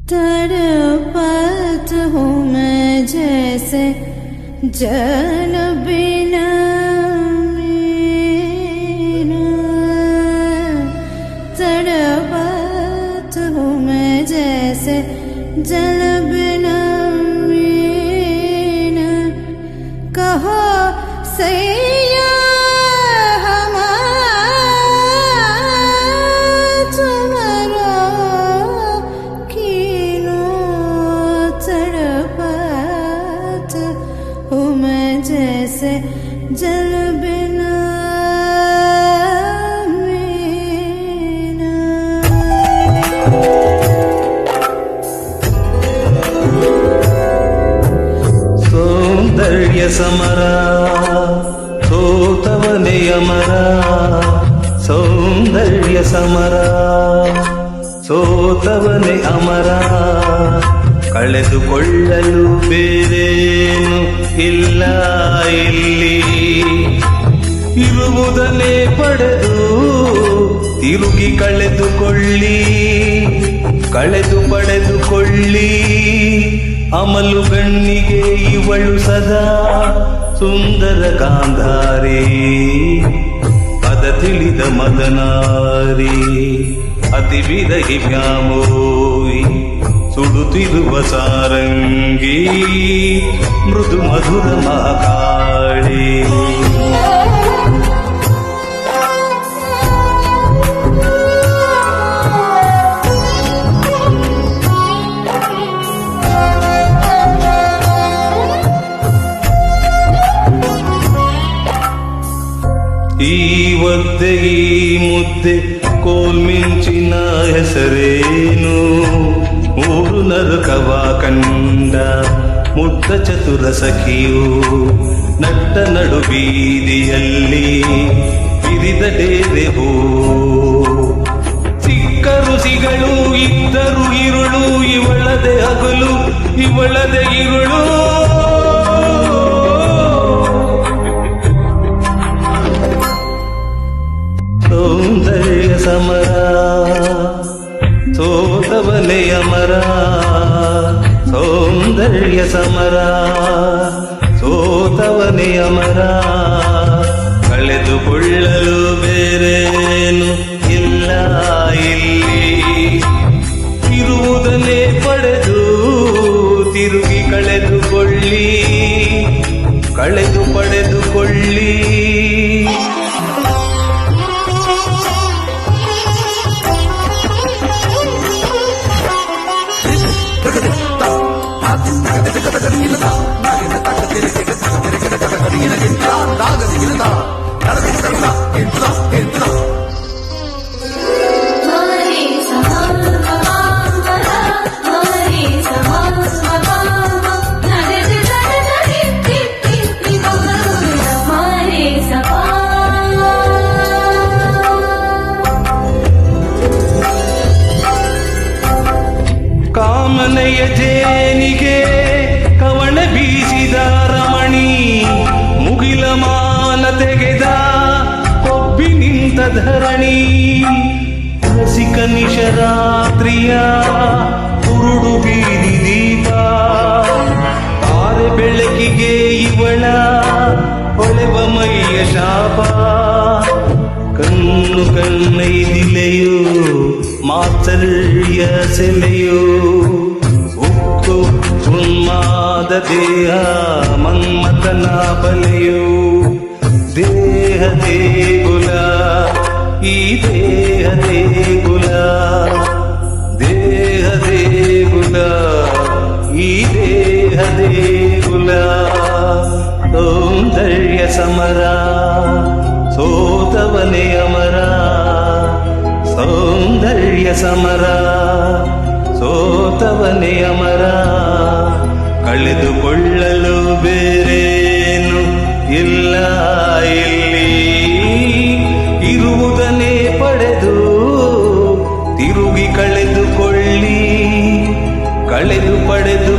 तड़पत हूँ मैं जैसे जल बिना मीना, तड़पत हूँ मैं जैसे जल बिना मीना। कहो सैया जैसे जल बिना मीना। सौंदर्य समरा ಸೋತವನೇ ಅಮರ, ಸೌಂದರ್ಯ ಸಮರ ಸೋತವನೇ ಅಮರ. ಕಳೆದುಕೊಳ್ಳಲು ಬೇರೇನು ಇಲ್ಲ ಇಲ್ಲಿ, ಇರುವುದನ್ನೇ ಪಡೆದು ತಿರುಗಿ ಕಳೆದುಕೊಳ್ಳಿ, ಕಳೆದು ಪಡೆದುಕೊಳ್ಳಿ. ಅಮಲು ಗಣ್ಣಿಗೆ ಇವಳು ಸದಾ ಸುಂದರ ಗಾಂಧಾರಿ, ಪದ ತಿಳಿದ ಮದನಾರಿ, ಅತಿ ವಿರಹಿ ವ್ಯಾಮೋಯಿ, ಸುಡುತ್ತಿರುವ ಸಾರಂಗಿ, ಮೃದು ಮಧುರ ಮಹಾಕಾಳಿ. ಈ ಒದ್ದೆ ಈ ಮುದ್ದೆ ಕೋಲ್ಮಿಂಚಿನ ಹೆಸರೇನು, ಮೂರು ನರಕವ ಕಂಡ ಮುದ್ದ ಚತುರ ಸಖಿಯು, ನಟ್ಟ ನಡು ಬೀದಿಯಲ್ಲಿ ಬಿರಿದ ಡೇರೆ ಹೂ. ಸಿಕ್ಕರು ಸಿಗಳು ಇದ್ದರು ಇರುಳು, ಇವಳದೆ ಹಗಲು ಇವಳದೆ ಇರುಳು. ಸೌಂದರ್ಯ ಸಮರ ಸೋತವನೇ ಅಮರ, ಸೌಂದರ್ಯ ಸಮರ ಸೋತವನೇ ಅಮರ. ಕಳೆದುಕೊಳ್ಳಲು ಬೇರೇನು ಇಲ್ಲ ಇಲ್ಲಿ, ಇರುವುದನ್ನೇ ಪಡೆದು ತಿರುಗಿ ಕಳೆದುಕೊಳ್ಳಿ, ಕಳೆದು ಪಡೆದುಕೊಳ್ಳಿ. ಕಾಮನೆಯ ಜೇನಿಗೆ ಕವಣ ಬೀಸಿದ ರಮಣಿ, ಮುಗಿಲ ಮಾನ ತೆಗೆದ ಕೊಬ್ಬಿ ನಿಂತ ಧರಣಿ. ರಸಿಕ ನಿಶರಾತ್ರಿಯ ಕುರುಡು ಬೀದಿ ದೀಪ, ತಾರೆ ಬೆಳಕಿಗೆ ಇವಳ ಹೊಳೆವ ಮೈಯ ಶಾಪ. ಕಣ್ಣು ಕಣ್ಣೈದಿಲೆಯೋ ಮಾತ್ಸರ್ಯ ಸೆಲೆಯೋ, ಉಕ್ಕು ಉನ್ಮಾದ ದೇಹ ಮನ್ಮಥನ ಬಲೆಯೋ. ದೇಹ ದೇಗುಲ ಈ ದೇಹ ದೇಗುಲ, ದೇಹ ದೇಗುಲ ಈ ದೇಹ ದೇಗುಲ. ಸೌಂದರ್ಯ ಸಮರ ಸೋತವನೇ ಅಮರ, ಸೌಂದರ್ಯ ಸಮರ ಸೋತವನೇ ಅಮರ. ಕಳೆದುಕೊಳ್ಳಲು ಬೇರೇನು ಇಲ್ಲ ಇಲ್ಲಿ, ಇರುವುದನ್ನೇ ಪಡೆದು ತಿರುಗಿ ಕಳೆದುಕೊಳ್ಳಿ, ಕಳೆದು ಪಡೆದು